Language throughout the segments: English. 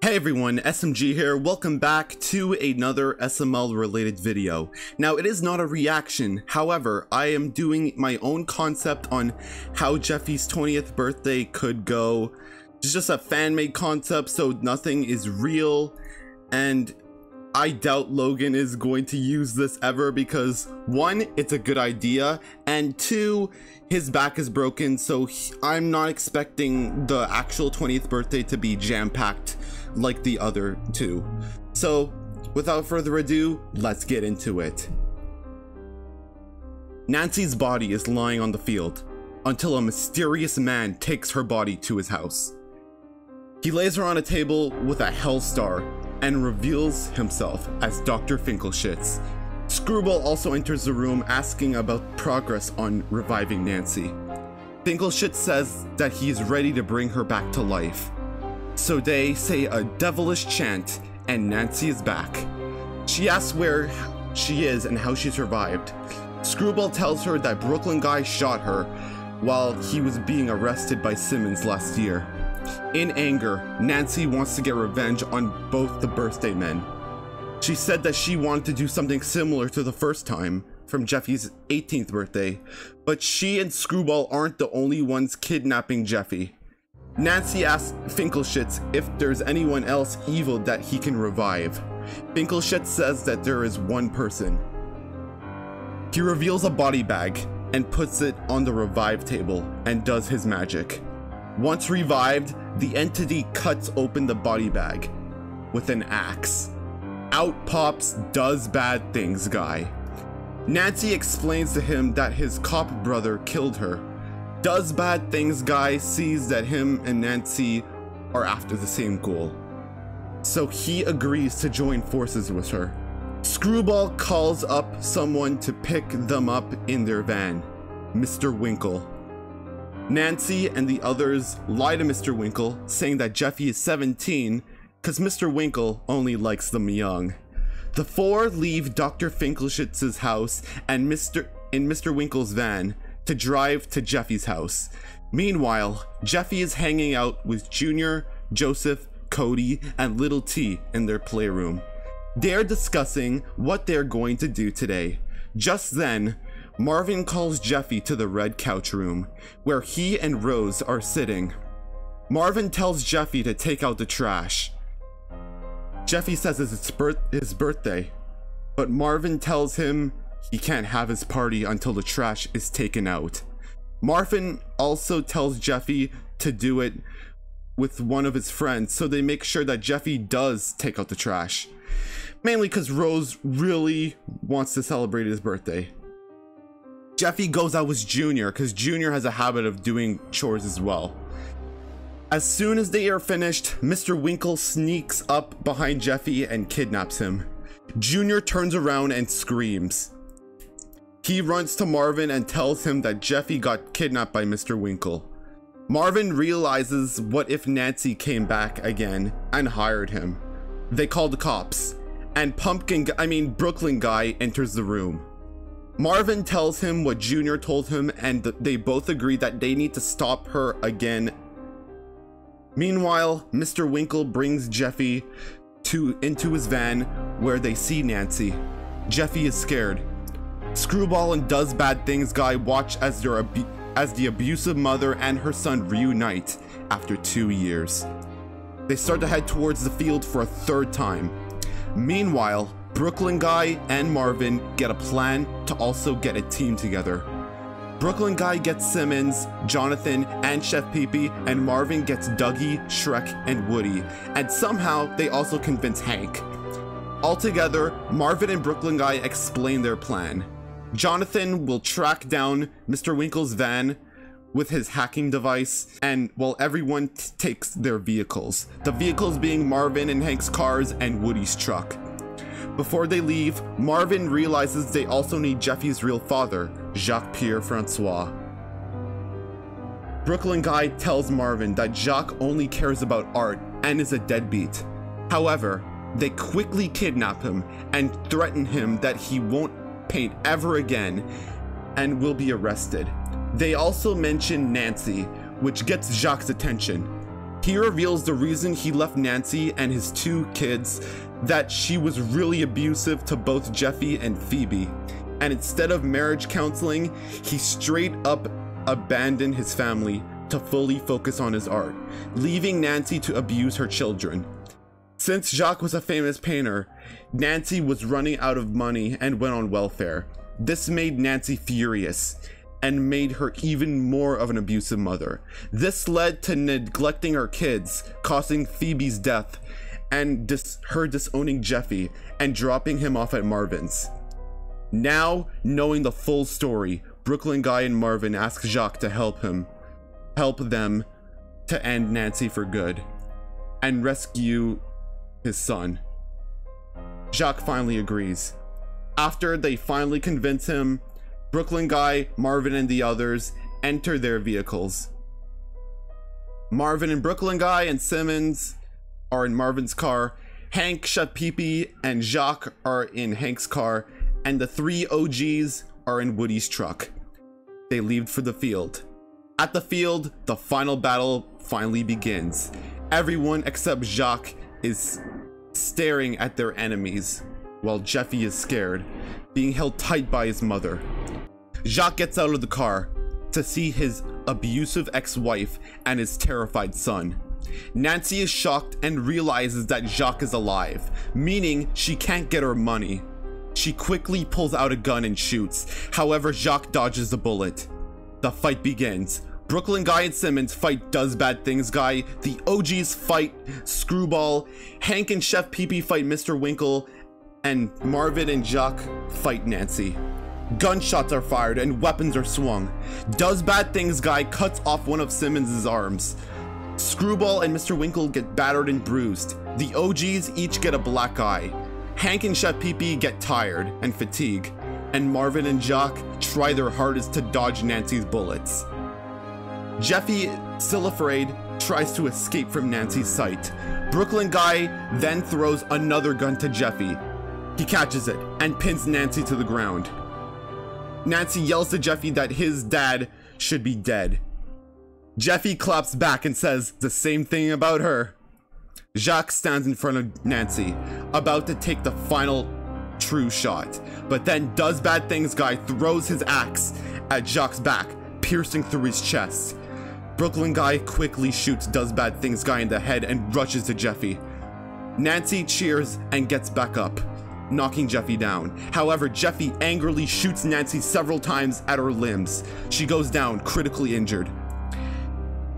Hey everyone, SMG here. Welcome back to another SML related video. Now, it is not a reaction. However, I am doing my own concept on how Jeffy's 20th birthday could go. It's just a fan-made concept, so nothing is real. And I doubt Logan is going to use this ever because one, it's a good idea, and two, his back is broken, so I'm not expecting the actual 20th birthday to be jam-packed like the other two. So without further ado, let's get into it. Nancy's body is lying on the field until a mysterious man takes her body to his house. He lays her on a table with a hell star and reveals himself as Dr. Finkelshitz. Screwball also enters the room asking about progress on reviving Nancy. Finkelshitz says that he is ready to bring her back to life. So they say a devilish chant and Nancy is back. She asks where she is and how she survived. Screwball tells her that Brooklyn guy shot her while he was being arrested by Simmons last year. In anger, Nancy wants to get revenge on both the birthday men. She said that she wanted to do something similar to the first time from Jeffy's 18th birthday, but she and Screwball aren't the only ones kidnapping Jeffy. Nancy asks Finkelshitz if there's anyone else evil that he can revive. Finkelshitz says that there is one person. He reveals a body bag and puts it on the revive table and does his magic. Once revived, the entity cuts open the body bag with an axe. Out pops Does Bad Things guy. Nancy explains to him that his cop brother killed her. Does Bad Things guy sees that him and Nancy are after the same goal, so he agrees to join forces with her. Screwball calls up someone to pick them up in their van, Mr. Winkle. Nancy and the others lie to Mr. Winkle, saying that Jeffy is 17 because Mr. Winkle only likes them young. The four leave Dr. Finkelshitz's house and in Mr. Winkle's van to drive to Jeffy's house. Meanwhile, Jeffy is hanging out with Junior, Joseph, Cody, and Little T in their playroom. They're discussing what they're going to do today. Just then, Marvin calls Jeffy to the red couch room, where he and Rose are sitting. Marvin tells Jeffy to take out the trash. Jeffy says it's his birthday, but Marvin tells him he can't have his party until the trash is taken out. Marvin also tells Jeffy to do it with one of his friends, so they make sure that Jeffy does take out the trash. Mainly because Rose really wants to celebrate his birthday. Jeffy goes out with Junior because Junior has a habit of doing chores as well. As soon as they are finished, Mr. Winkle sneaks up behind Jeffy and kidnaps him. Junior turns around and screams. He runs to Marvin and tells him that Jeffy got kidnapped by Mr. Winkle. Marvin realizes what if Nancy came back again and hired him. They call the cops, and Brooklyn guy enters the room. Marvin tells him what Junior told him, and they both agree that they need to stop her again. Meanwhile, Mr. Winkle brings Jeffy into his van where they see Nancy. Jeffy is scared. Screwball and Does Bad Things guy watch as the abusive mother and her son reunite after 2 years. They start to head towards the field for a third time. Meanwhile, Brooklyn guy and Marvin get a plan to also get a team together. Brooklyn guy gets Simmons, Jonathan, and Chef Pee-Pee, and Marvin gets Dougie, Shrek, and Woody, and somehow they also convince Hank. Altogether, Marvin and Brooklyn guy explain their plan. Jonathan will track down Mr. Winkle's van with his hacking device, and while everyone takes their vehicles. The vehicles being Marvin and Hank's cars and Woody's truck. Before they leave, Marvin realizes they also need Jeffy's real father, Jacques-Pierre Francois. Brooklyn guy tells Marvin that Jacques only cares about art and is a deadbeat. However, they quickly kidnap him and threaten him that he won't paint ever again and will be arrested. They also mention Nancy, which gets Jacques' attention. He reveals the reason he left Nancy and his 2 kids, that she was really abusive to both Jeffy and Phoebe, and instead of marriage counseling, he straight up abandoned his family to fully focus on his art, leaving Nancy to abuse her children. Since Jacques was a famous painter, Nancy was running out of money and went on welfare. This made Nancy furious and made her even more of an abusive mother. This led to neglecting her kids, causing Phoebe's death, and her disowning Jeffy and dropping him off at Marvin's. Now, knowing the full story, Brooklyn Guy and Marvin ask Jacques to help them to end Nancy for good and rescue his son. Jacques finally agrees. After they finally convince him, Brooklyn Guy, Marvin, and the others enter their vehicles. Marvin and Brooklyn Guy and Simmons are in Marvin's car. Hank, Chef Pee-Pee, and Jacques are in Hank's car, and the 3 OGs are in Woody's truck. They leave for the field. At the field, the final battle finally begins. Everyone except Jacques is staring at their enemies, while Jeffy is scared, being held tight by his mother. Jacques gets out of the car to see his abusive ex-wife and his terrified son. Nancy is shocked and realizes that Jacques is alive, meaning she can't get her money. She quickly pulls out a gun and shoots. However, Jacques dodges the bullet. The fight begins. Brooklyn Guy and Simmons fight Does Bad Things Guy. The OGs fight Screwball. Hank and Chef Pee-Pee fight Mr. Winkle. And Marvin and Jacques fight Nancy. Gunshots are fired and weapons are swung. Does Bad Things Guy cuts off one of Simmons' arms. Screwball and Mr. Winkle get battered and bruised. The OGs each get a black eye. Hank and Chef Pee-Pee get tired and fatigue. And Marvin and Jacques try their hardest to dodge Nancy's bullets. Jeffy, still afraid, tries to escape from Nancy's sight. Brooklyn Guy then throws another gun to Jeffy. He catches it and pins Nancy to the ground. Nancy yells to Jeffy that his dad should be dead. Jeffy claps back and says the same thing about her. Jacques stands in front of Nancy, about to take the final true shot, but then Does Bad Things Guy throws his axe at Jacques' back, piercing through his chest. Brooklyn Guy quickly shoots Does Bad Things Guy in the head and rushes to Jeffy. Nancy cheers and gets back up, knocking Jeffy down. However, Jeffy angrily shoots Nancy several times at her limbs. She goes down, critically injured.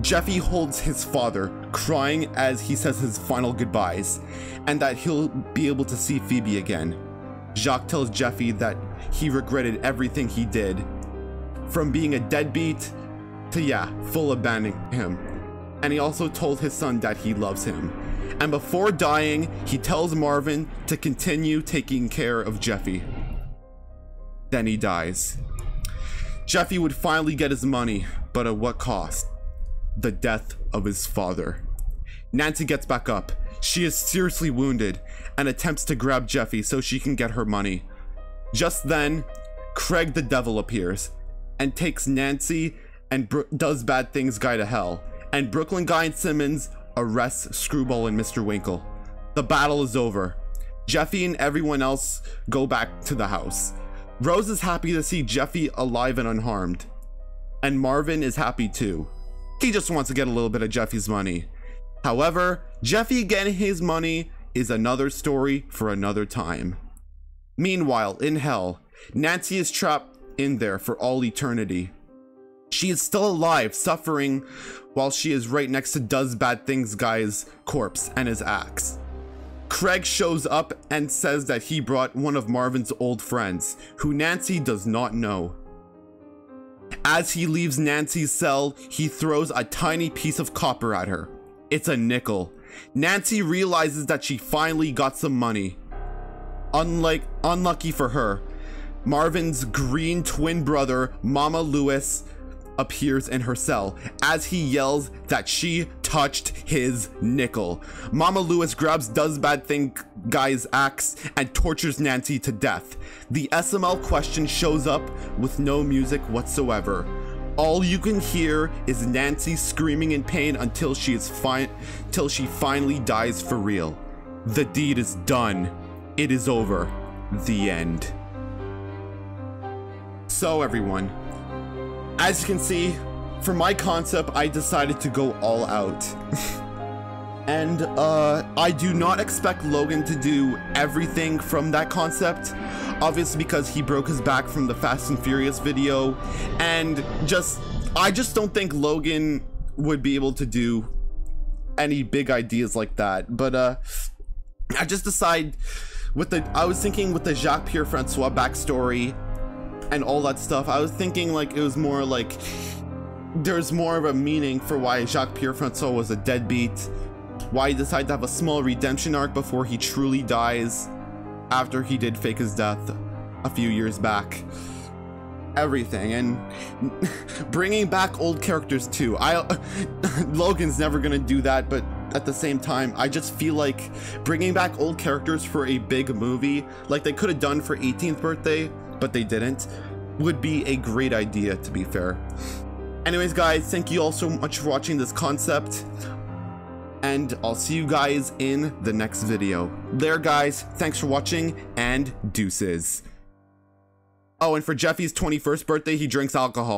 Jeffy holds his father, crying as he says his final goodbyes, and that he'll be able to see Phoebe again. Jacques tells Jeffy that he regretted everything he did, from being a deadbeat to, full abandoning him. And he also told his son that he loves him. And before dying, he tells Marvin to continue taking care of Jeffy. Then he dies. Jeffy would finally get his money, but at what cost? The death of his father. Nancy gets back up. She is seriously wounded and attempts to grab Jeffy so she can get her money. Just then, Craig the Devil appears and takes Nancy and Does Bad Things Guy to hell, and Brooklyn Guy and Simmons arrests Screwball and Mr. Winkle. The battle is over. Jeffy and everyone else go back to the house. Rose is happy to see Jeffy alive and unharmed, and Marvin is happy too. He just wants to get a little bit of Jeffy's money. However, Jeffy getting his money is another story for another time. Meanwhile, in hell, Nancy is trapped in there for all eternity. She is still alive, suffering, while she is right next to Does Bad Things Guy's corpse and his axe. Craig shows up and says that he brought one of Marvin's old friends, who Nancy does not know. As he leaves Nancy's cell, he throws a tiny piece of copper at her. It's a nickel. Nancy realizes that she finally got some money. Unlucky for her, Marvin's green twin brother, Mama Lewis, appears in her cell as he yells that she touched his nickel. Mama Lewis grabs Does Bad Thing Guy's axe and tortures Nancy to death. The SML question shows up with no music whatsoever. All you can hear is Nancy screaming in pain until she finally dies for real. The deed is done. It is over. The end. So everyone, as you can see, for my concept, I decided to go all out. And I do not expect Logan to do everything from that concept, obviously because he broke his back from the Fast and Furious video, and I just don't think Logan would be able to do any big ideas like that. But I just decide I was thinking with the Jacques-Pierre Francois backstory and all that stuff, I was thinking like it was more like there's more of a meaning for why Jacques-Pierre Francois was a deadbeat, why he decided to have a small redemption arc before he truly dies after he did fake his death a few years back. Everything, and bringing back old characters too. Logan's never gonna do that, but at the same time, I just feel like bringing back old characters for a big movie, like they could have done for 18th birthday, but they didn't, would be a great idea, to be fair. Anyways, guys, thank you all so much for watching this concept, and I'll see you guys in the next video. There, guys, thanks for watching, and deuces. Oh, and for Jeffy's 21st birthday, he drinks alcohol.